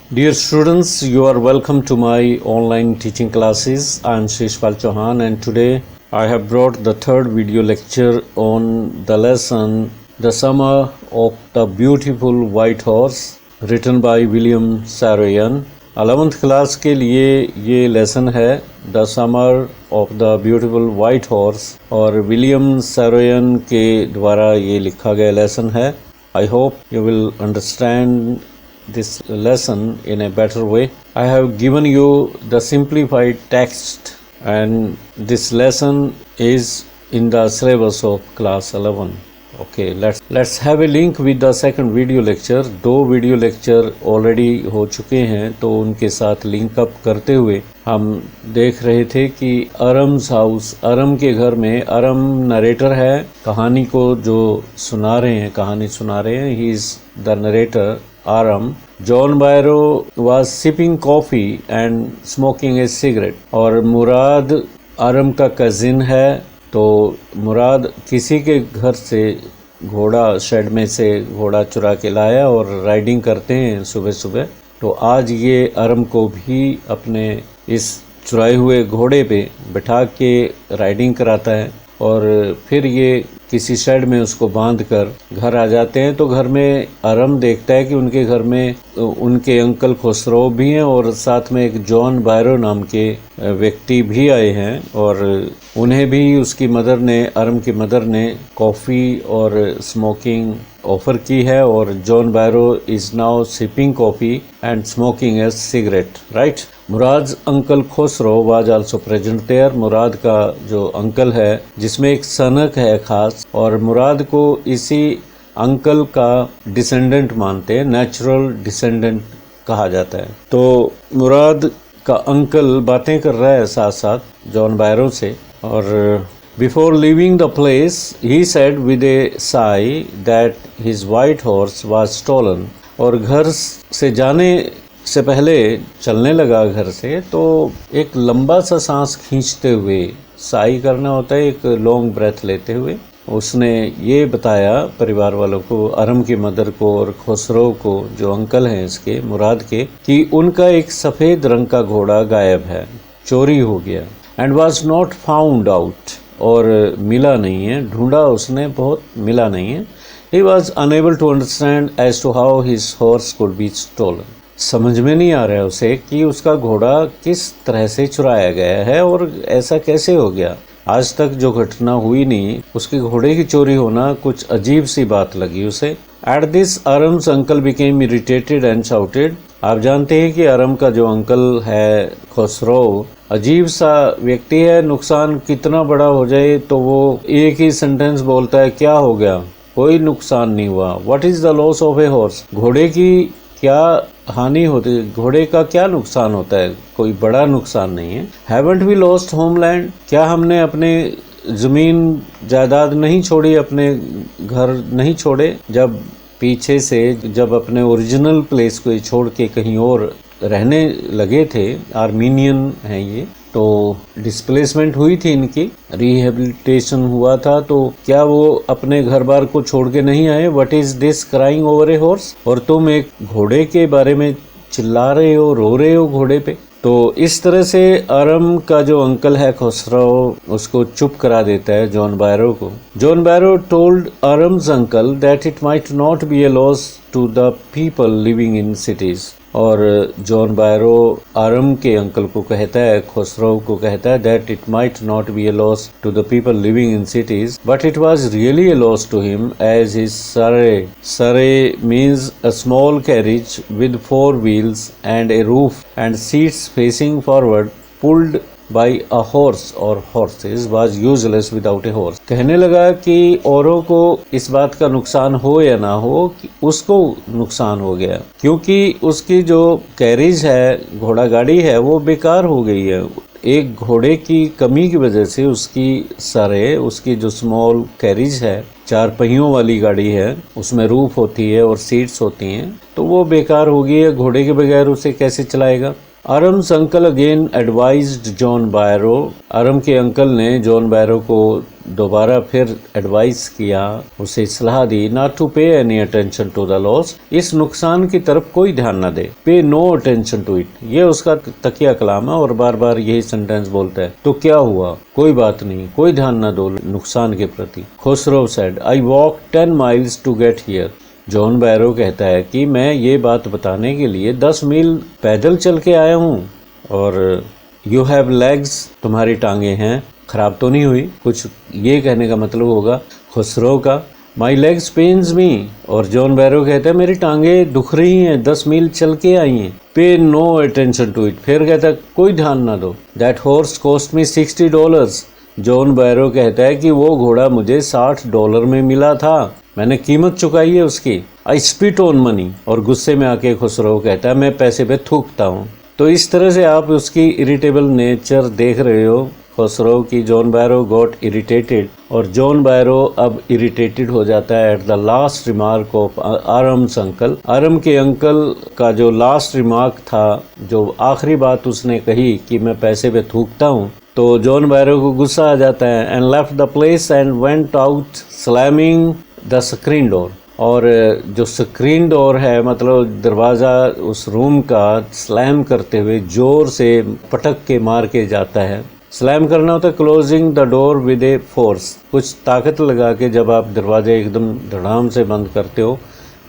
Dear students, you are welcome to my online teaching classes. I am Shishpal Chauhan and today I have brought the third video lecture on the lesson The Summer of the Beautiful White Horse written by William Saroyan. 11th class के लिए ये lesson है the summer of the beautiful white horse और William सैरोयन के द्वारा ये लिखा गया लेसन है. I hope you will understand this lesson in a better way. I have given you the simplified text and this lesson is in the syllabus of class 11. Okay, let's have a link with the second video lecture. 2 video lecture already हो चुके हैं तो उनके साथ link up करते हुए हम देख रहे थे कि अरम्स हाउस, अरम के घर में, अरम नरेटर है, कहानी को जो सुना रहे हैं, कहानी सुना रहे हैं. He is the narrator Aram. John Byro was sipping coffee and smoking a cigarette. और मुराद आरम का कजिन है तो मुराद किसी के घर से घोड़ा, शेड में से घोड़ा चुरा के लाया और राइडिंग करते हैं सुबह सुबह. तो आज ये आरम को भी अपने इस चुराए हुए घोड़े पे बिठा के राइडिंग कराता है और फिर ये किसी शेड में उसको बांध कर घर आ जाते हैं. तो घर में आरम देखता है कि उनके घर में उनके अंकल खुसरो भी हैं और साथ में एक जॉन बायरो नाम के व्यक्ति भी आए हैं और उन्हें भी उसकी मदर ने, आरम की मदर ने कॉफ़ी और स्मोकिंग ऑफर की है और John Byro is now sipping coffee and smoking a cigarette. Right. Mourad uncle Khosrove was also present there. Mourad का जो अंकल है जिसमें एक सनक है खास और मुराद को इसी अंकल का डिसेंडेंट मानते हैं, नेचुरल डिसेंडेंट कहा जाता है. तो मुराद का अंकल बातें कर रहा है साथ साथ जॉन बायरो से और before leaving the place he said with a sigh that his white horse was stolen. और घर से जाने से पहले चलने लगा घर से तो एक लंबा सा सांस खींचते हुए, साई करना होता है एक लॉन्ग ब्रेथ लेते हुए, उसने ये बताया परिवार वालों को, आरम की मदर को और खुसरो को जो अंकल हैं इसके, मुराद के, कि उनका एक सफ़ेद रंग का घोड़ा गायब है, चोरी हो गया. And was not found out, और मिला नहीं है, ढूंढा उसने बहुत, मिला नहीं है. He was unable to understand as to how his horse could be stolen. समझ में नहीं आ रहा है उसे कि उसका घोड़ा किस तरह से चुराया गया है और ऐसा कैसे हो गया. आज तक जो घटना हुई नहीं, उसके घोड़े की चोरी होना कुछ अजीब सी बात लगी उसे. At this Aram's uncle became irritated and shouted. आप जानते हैं कि आरम का जो अंकल है खुसरो अजीब सा व्यक्ति है. नुकसान कितना बड़ा हो जाए तो वो एक ही सेंटेंस बोलता है, क्या हो गया, कोई नुकसान नहीं हुआ. What is the loss of a horse. घोड़े की क्या हानि होती है, घोड़े का क्या नुकसान होता है, कोई बड़ा नुकसान नहीं है. Haven't we lost homeland. क्या हमने अपने ज़मीन जायदाद नहीं छोड़ी, अपने घर नहीं छोड़े. जब पीछे से जब अपने ओरिजिनल प्लेस को छोड़ के कहीं और रहने लगे थे, आर्मीनियन हैं ये, तो डिस्प्लेसमेंट हुई थी इनकी, रिहेबिलिटेशन हुआ था, तो क्या वो अपने घर बार को छोड़ के नहीं आए. What is this crying over a horse. और तुम एक घोड़े के बारे में चिल्ला रहे हो, रो रहे हो घोड़े पे. तो इस तरह से आरम का जो अंकल है खुसरो उसको चुप करा देता है जॉन बायरो को. John Byro told Aram's uncle that it might not be a loss to the people living in cities. और जॉन बायरो आरम के अंकल को कहता है, खुसरो को कहता है, that it might not be a loss to the people living in cities but it was really a loss to him as his surrey. Surrey means a small carriage with 4 wheels and a roof and seats facing forward pulled by a horse or horses was useless without a horse. कहने लगा कि औरों को इस बात का नुकसान हो या ना हो कि उसको नुकसान हो गया क्योंकि उसकी जो कैरिज है, घोड़ा गाड़ी है, वो बेकार हो गई है. एक घोड़े की कमी की वजह से उसकी सरे, उसकी जो स्मॉल कैरिज है, 4 पहियों वाली गाड़ी है, उसमें रूफ होती है और सीट्स होती हैं, तो वो बेकार हो गई है. घोड़े के बगैर उसे कैसे चलाएगा. Aram's uncle again advised John Barrow. Aram के अंकल ने जॉन बैरो को दोबारा फिर एडवाइस किया, उसे सलाह दी, not to pay any attention to the loss. इस नुकसान की तरफ कोई ध्यान न दे. Pay no attention to it. ये उसका तकिया कलाम है और बार बार यही सेंटेंस बोलता है. तो क्या हुआ? कोई बात नहीं, कोई ध्यान न दो नुकसान के प्रति. Khosrove said, I walked 10 miles to get here. John बैरो कहता है कि मैं ये बात बताने के लिए 10 मील पैदल चल के आया हूँ. और यू हैव लेग्स, तुम्हारी टांगे हैं, खराब तो नहीं हुई. कुछ ये कहने का मतलब होगा खुसरो का. माई लेग्स पेन्स मी. और जॉन बैरो कहता है मेरी टांगे दुख रही हैं, 10 मील चल के आई हैं. पे नो अटेंशन टू इट. फिर कहता है कोई ध्यान ना दो. That horse cost me $60. John बैरो कहता है कि वो घोड़ा मुझे $60 में मिला था, मैंने कीमत चुकाई है उसकी. आई स्पिट ऑन मनी. और गुस्से में आके खुसरो कहता है मैं पैसे पे थूकता हूँ. तो इस तरह से आप उसकी इरिटेबल नेचर देख रहे हो खुसरो की. जॉन बैरो गॉट इरिटेटेड और जॉन बैरो अब इरिटेटेड हो जाता है at the last remark of Aram's uncle. Aram के अंकल का जो लास्ट रिमार्क था, जो आखिरी बात उसने कही कि मैं पैसे पे थूकता हूँ, तो जॉन बैरो को गुस्सा आ जाता है. And left the place and went out slamming the screen door. और जो स्क्रीन डोर है मतलब दरवाज़ा उस रूम का स्लैम करते हुए जोर से पटक के मार के जाता है. स्लैम करना होता है closing the door with a force. कुछ ताकत लगा के जब आप दरवाजे एकदम धड़ाम से बंद करते हो,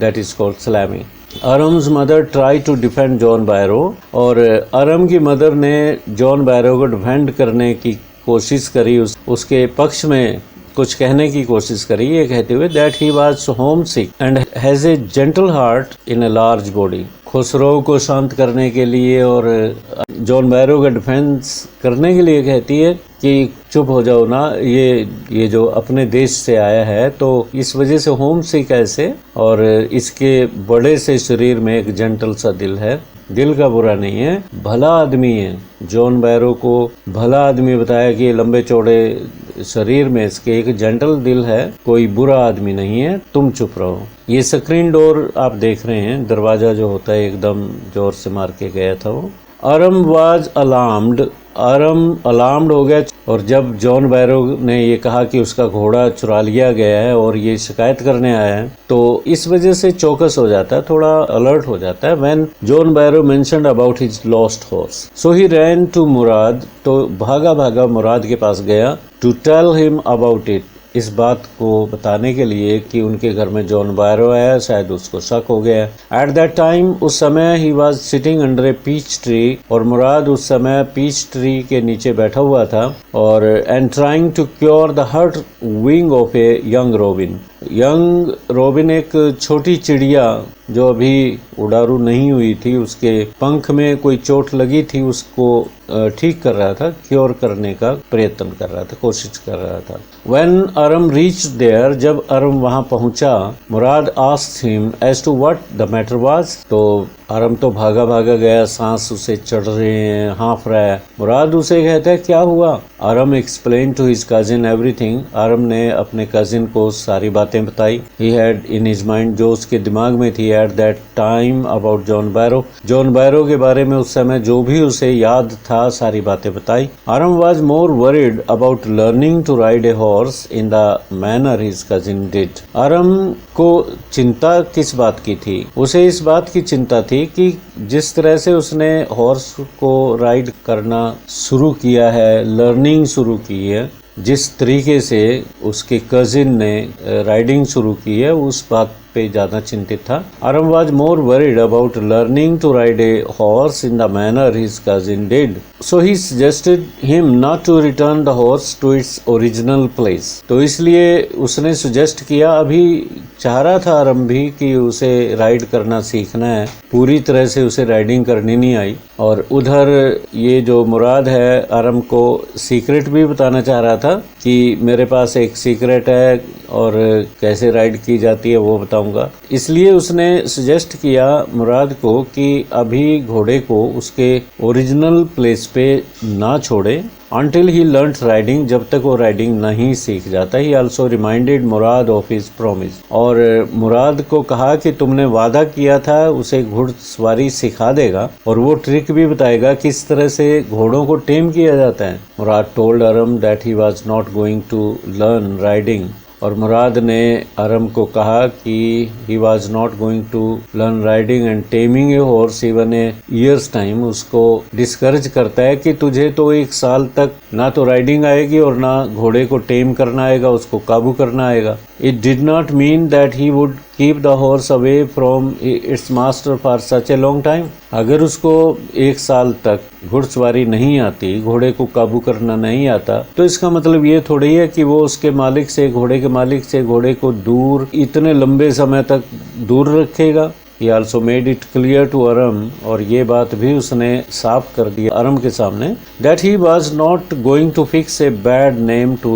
that is called slamming. Aram's mother try to defend John Barrow. और आरम की मदर ने जॉन बैरो को डिफेंड करने की कोशिश करी, उसके पक्ष में कुछ कहने की कोशिश करी, ये कहते हुए that he was home sick and has a gentle heart in a large body. Khusro को शांत करने के लिए और जॉन बैरो का डिफेंस करने के लिए कहती है कि चुप हो जाओ ना, ये जो अपने देश से आया है तो इस वजह से होम सिक ऐसे, और इसके बड़े से शरीर में एक जेंटल सा दिल है. दिल का बुरा नहीं है, भला आदमी है. जॉन बैरो को भला आदमी बताया कि लंबे चौड़े शरीर में इसके एक जेंटल दिल है, कोई बुरा आदमी नहीं है, तुम चुप रहो. ये स्क्रीन डोर आप देख रहे हैं, दरवाजा जो होता है एकदम जोर से मार के गया था वो. आरम वाज अलार्म्ड. आरम अलार्म्ड हो गया. और जब जॉन बैरो ने ये कहा कि उसका घोड़ा चुरा लिया गया है और ये शिकायत करने आया है, तो इस वजह से चौकस हो जाता है, थोड़ा अलर्ट हो जाता है. When John Barrow mentioned about his lost horse, so he ran to Mourad. तो भागा भागा मुराद के पास गया to tell him about it. इस बात को बताने के लिए कि उनके घर में जॉन बैरो आया, शायद उसको शक हो गया. एट दैट टाइम, उस समय he was sitting under a peach tree. और मुराद उस समय पीच ट्री के नीचे बैठा हुआ था. और and trying to cure the hurt wing of a young robin. Young robin एक छोटी चिड़िया जो अभी उड़ारू नहीं हुई थी, उसके पंख में कोई चोट लगी थी, उसको ठीक कर रहा था, क्योर करने का प्रयत्न कर रहा था, कोशिश कर रहा था. When Aram reached there, जब अरम वहां पहुंचा, मुराद asked him as to what the matter was. तो अरम तो भागा भागा गया, सांस उसे चढ़ रहे हैं, हाँफ रहा है. मुराद उसे कहता है क्या हुआ. अरम explained to his cousin everything. अरम ने अपने कजिन को सारी बातें बताई. He had in his mind, जो उसके दिमाग में थी at that time about John Barrow. John Barrow के बारे में उस समय जो भी उसे याद था, सारी बातें बताई. आरम was more worried about learning to ride a horse in the manner his cousin did. आरम को चिंता किस बात की थी? उसे इस बात की चिंता थी कि जिस तरह से उसने हॉर्स को राइड करना शुरू किया है, लर्निंग शुरू की है, जिस तरीके से उसके कजिन ने राइडिंग शुरू की है, उस बात पे ज़्यादा चिंतित था. Aram was more worried about learning to ride a horse in the manner his cousin did. So he suggested him not to return the horse to its original place. तो इसलिए उसने सजेस्ट किया, अभी चाह रहा था आरम भी कि उसे राइड करना सीखना है, पूरी तरह से उसे राइडिंग करनी नहीं आई. और उधर ये जो मुराद है, आरम को सीक्रेट भी बताना चाह रहा था कि मेरे पास एक सीक्रेट है और कैसे राइड की जाती है वो बताऊंगा. इसलिए उसने सजेस्ट किया मुराद को कि अभी घोड़े को उसके ओरिजिनल प्लेस पे ना छोड़े until he learnt riding, जब तक वो राइडिंग नहीं सीख जाता। He also reminded Murad of his promise, और मुराद को कहा कि तुमने वादा किया था उसे घुड़सवारी सिखा देगा और वो ट्रिक भी बताएगा किस तरह से घोड़ों को टेम किया जाता है। मुराद told Aram that he was not going to learn riding, और मुराद ने अरम को कहा कि he was not going to learn riding and taming a horse even a year's time. उसको डिस्करेज करता है कि तुझे तो 1 साल तक ना तो राइडिंग आएगी और ना घोड़े को टेम करना आएगा, उसको काबू करना आएगा। It did not mean that he would keep the horse away from its master for such a long time. अगर उसको 1 साल तक घुड़सवारी नहीं आती, घोड़े को काबू करना नहीं आता, तो इसका मतलब ये थोड़ी है कि वो उसके मालिक से, घोड़े के मालिक से घोड़े को दूर, इतने लंबे समय तक दूर रखेगा। He also made it clear to Aram, और ये बात भी उसने साफ कर दिया अरम के सामने, that he was not going to fix a bad name to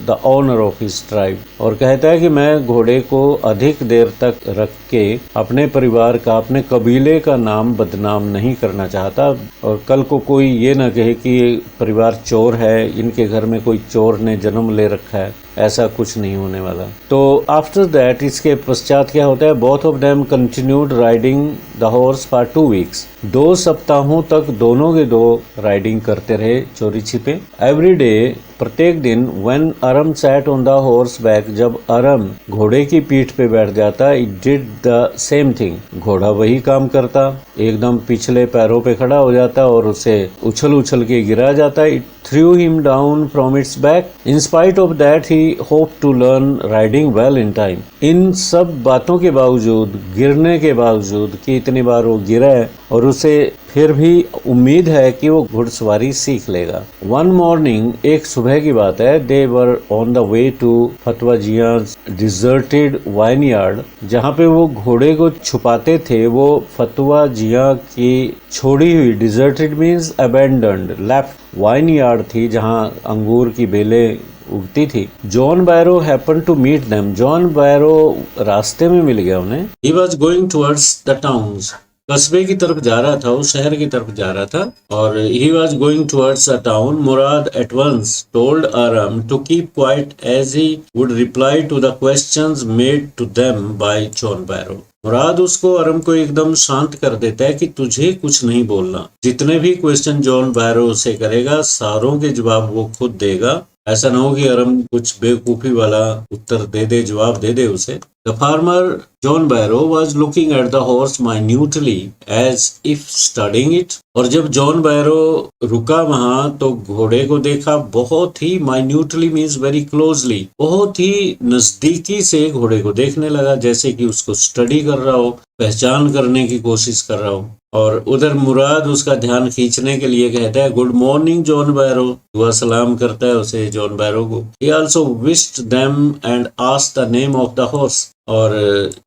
the owner of his tribe, और कहता है कि मैं घोड़े को अधिक देर तक रख के अपने परिवार का, अपने कबीले का नाम बदनाम नहीं करना चाहता, और कल को कोई ये ना कहे कि ये परिवार चोर है, इनके घर में कोई चोर ने जन्म ले रखा है, ऐसा कुछ नहीं होने वाला। तो आफ्टर दैट, इसके पश्चात क्या होता है, both of them continued riding the horse for 2 weeks. 2 सप्ताहों तक दोनों के दो राइडिंग करते रहे चोरी छिपे। एवरी डे, प्रत्येक दिन, when अरम sat on the horse back, जब अरम घोड़े की पीठ पे बैठ जाता, it did the same thing, घोड़ा वही काम करता, एकदम पिछले पैरों पे खड़ा हो जाता और उसे उछल उछल के गिरा जाता। It threw him down from its back. In spite of that he hope to learn riding well in time. इन सब बातों के बावजूद, गिरने के बावजूद कि इतनी बार वो गिरा है, और उसे फिर भी उम्मीद है कि वो घुड़सवारी सीख लेगा। वन मॉर्निंग, एक सुबह की बात है, they were on the way to Fetvajian's deserted wine yard. जहाँ पे वो घोड़े को छुपाते थे, वो फतवा जिया की छोड़ी हुई, deserted means abandoned, left vineyard थी जहाँ अंगूर की बेलें उगती थी। John Barrow happen to meet them. John Barrow रास्ते में मिल गया उन्हें। He was going towards the towns. कस्बे की तरफ जा रहा था, वो शहर की तरफ जा रहा था, और he was going towards a town. Mourad at once told Aram to keep quiet as he would reply to the questions made to them by John Barrow. Mourad उसको, अरम को एकदम शांत कर देता है कि तुझे कुछ नहीं बोलना, जितने भी क्वेश्चन जॉन बैरो उसे करेगा सारों के जवाब वो खुद देगा। ऐसा ना हो कि अरम कुछ बेवकूफी वाला उत्तर दे दे, जवाब दे दे उसे। The farmer John Barrow was looking at the horse minutely as if studying it। और जब जॉन बैरो रुका वहां तो घोड़े को देखा, बहुत ही minutely means very closely, बहुत ही नजदीकी से घोड़े को देखने लगा, जैसे कि उसको स्टडी कर रहा हो, पहचान करने की कोशिश कर रहा हो। और उधर मुराद उसका ध्यान खींचने के लिए कहता है, गुड मॉर्निंग जॉन बैरो, दुआ सलाम करता है उसे, जॉन बैरो को। He also wished them and asked the name of the horse। और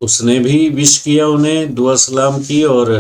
उसने भी विश किया उन्हें, दुआ सलाम की, और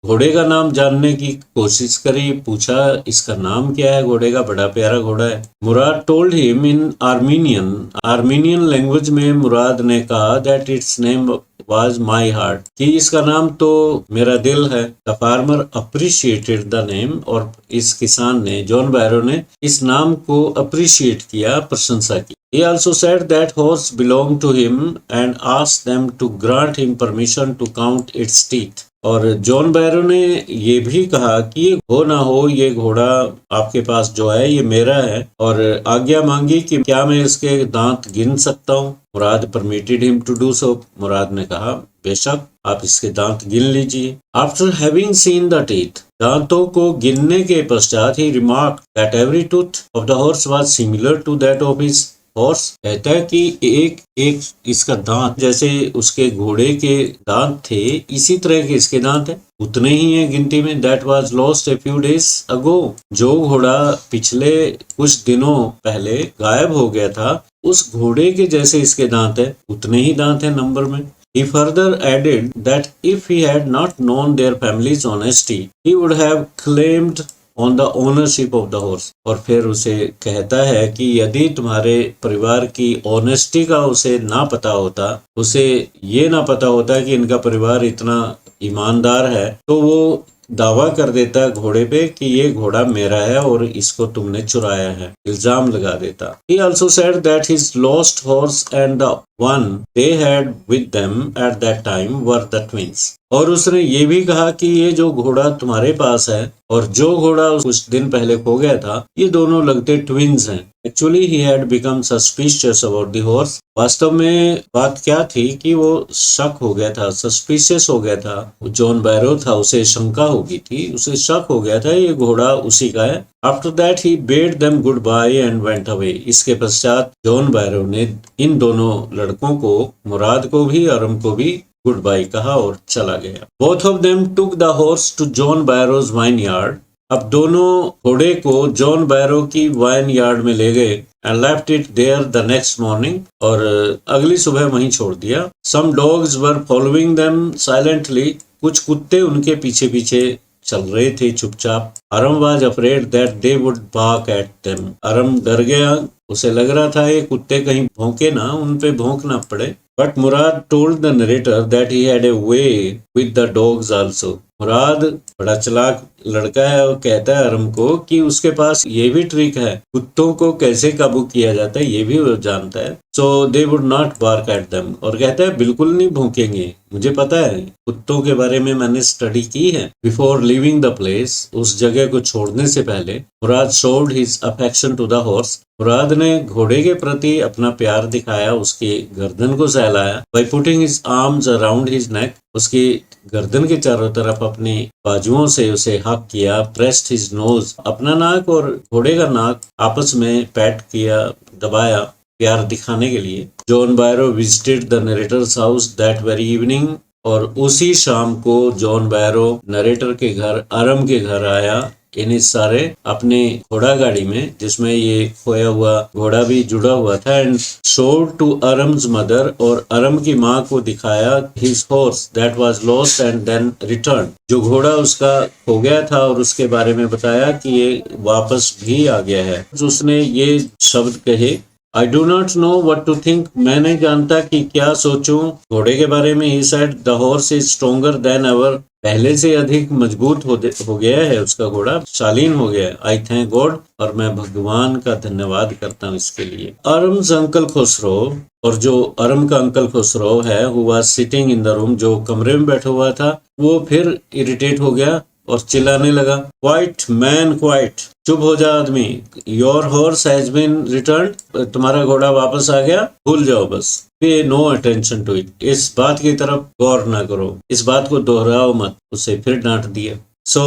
घोड़े का नाम जानने की कोशिश करी, पूछा इसका नाम क्या है, घोड़े का बड़ा प्यारा घोड़ा है। Mourad told him in Armenian, Armenian language में मुराद ने कहा that its name was my heart, कि इसका नाम तो मेरा दिल है। The farmer appreciated the name, और इस किसान ने, जॉन बैरो ने, इस नाम को अप्रिशिएट किया, प्रशंसा की। He also said that horse belonged to him and asked them to grant him permission to count its teeth। और जॉन बैरो ने ये भी कहा कि हो ना हो ये घोड़ा आपके पास जो है ये मेरा है, और आज्ञा मांगी कि क्या मैं इसके दांत गिन सकता हूँ। Mourad permitted him to do so. Mourad ने कहा बेशक आप इसके दांत गिन लीजिए। After having seen the teeth, दांतों को गिनने के पश्चात, he remark that every tooth of the horse was similar to that of his horse. कहता है कि एक एक इसका दांत जैसे उसके घोड़े के दांत थे, इसी तरह के इसके दांत है, उतने ही हैं गिनती में। That was lost a few days ago, जो घोड़ा पिछले कुछ दिनों पहले गायब हो गया था, उस घोड़े के जैसे इसके दांत है, उतने ही दांत है नंबर में। He further added that if he had not known their family's honesty, he would have claimed on the ownership of the horse। और फिर उसे कहता है कि यदि तुम्हारे परिवार की ऑनेस्टी का उसे ना पता होता, उसे ये ना पता होता कि इनका परिवार इतना ईमानदार है, तो वो दावा कर देता है घोड़े पे कि ये घोड़ा मेरा है और इसको तुमने चुराया है, इल्जाम लगा देता। He also said that his lost horse and the one they had with them at that time were the twins. और उसने ये भी कहा कि ये जो घोड़ा तुम्हारे पास है और जो घोड़ा कुछ दिन पहले खो गया था, ये दोनों लगते ट्विंस हैं। Actually he had become suspicious about the horse. वास्तव में बात क्या थी कि वो शक हो गया था, सस्पिशियस हो गया था। जॉन बैरो था, उसे शंका हो गई थी, उसे शक हो गया था ये घोड़ा उसी का है। After that he bade them goodbye and went away. इसके पश्चात जॉन बैरो ने इन दोनों लड़कों को, मुराद को भी अरम को भी गुड बाय कहा और चला गया। Both of them took the horse to John Barrow's vineyard. अब दोनों घोड़े को जॉन बैरो की वाइन यार्ड में ले गए and left it there the next morning. और अगली सुबह वहीं छोड़ दिया। Some dogs were following them silently. कुछ कुत्ते उनके पीछे पीछे चल रहे थे चुपचाप। अरम was afraid that they would bark at them. अरम डर गया, उसे लग रहा था ये कुत्ते कहीं भौंके ना, उन पे भौंक ना पड़े। But Murad told the narrator that he had a way with the dogs also. मुराद बड़ा चालाक लड़का है और कहता है अरम को कि उसके पास ये भी ट्रिक है, कुत्तों को कैसे काबू किया जाता है ये भी वो जानता है। So they would not bark at them. और कहता है बिल्कुल नहीं भौंकेंगे, मुझे पता है, कुत्तों के बारे में मैंने स्टडी की है। Before leaving the place, उस जगह को छोड़ने से पहले मुराद showed his affection to the horse. मुराद ने घोड़े के प्रति अपना प्यार दिखाया, उसकी गर्दन को सहलाया। By putting his arms around his neck, उसकी गर्दन के चारों तरफ अपनी बाजुओं से उसे हक किया। Pressed his nose, अपना नाक और घोड़े का नाक आपस में पैट किया, दबाया प्यार दिखाने के लिए। John Byro visited the narrator's house that very evening. और उसी शाम को जॉन बैरो नरेटर के घर, अरम के घर आया, इन्हीं सारे अपने घोड़ा गाड़ी में, जिसमें ये खोया हुआ घोड़ा भी जुड़ा हुआ था। And showed to Aram's mother, और अरम की माँ को दिखाया his horse that was lost and then return, जो घोड़ा उसका खो गया था और उसके बारे में बताया कि ये वापस भी आ गया है। उसने ये शब्द कहे, I do not know what to think. मैं नहीं जानता कि क्या सोचूं घोड़े के बारे में। He said the horse is stronger than ever. पहले से अधिक मजबूत हो गया है उसका घोड़ा, शालीन हो गया है। I thank God, और मैं भगवान का धन्यवाद करता हूँ इसके लिए। अरम्स अंकल खुसरो, और जो अरम का अंकल खुसरो है, who was sitting in the room, जो कमरे में बैठा हुआ था, वो फिर इरिटेट हो गया और चिल्लाने लगा, क्वाइट मैन क्वाइट, चुप हो जा आदमी, your horse has been returned, तुम्हारा घोड़ा वापस आ गया, भूल जाओ बस, पे नो अटेंशन टू इट, इस बात की तरफ गौर ना करो, इस बात को दोहराओ मत। उसे फिर डांट दिया। So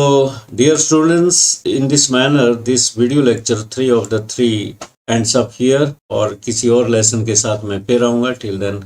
dear students, in this manner this video lecture 3 of the 3 ends up here, और किसी और लेसन के साथ मैं फिर आऊंगा। Till then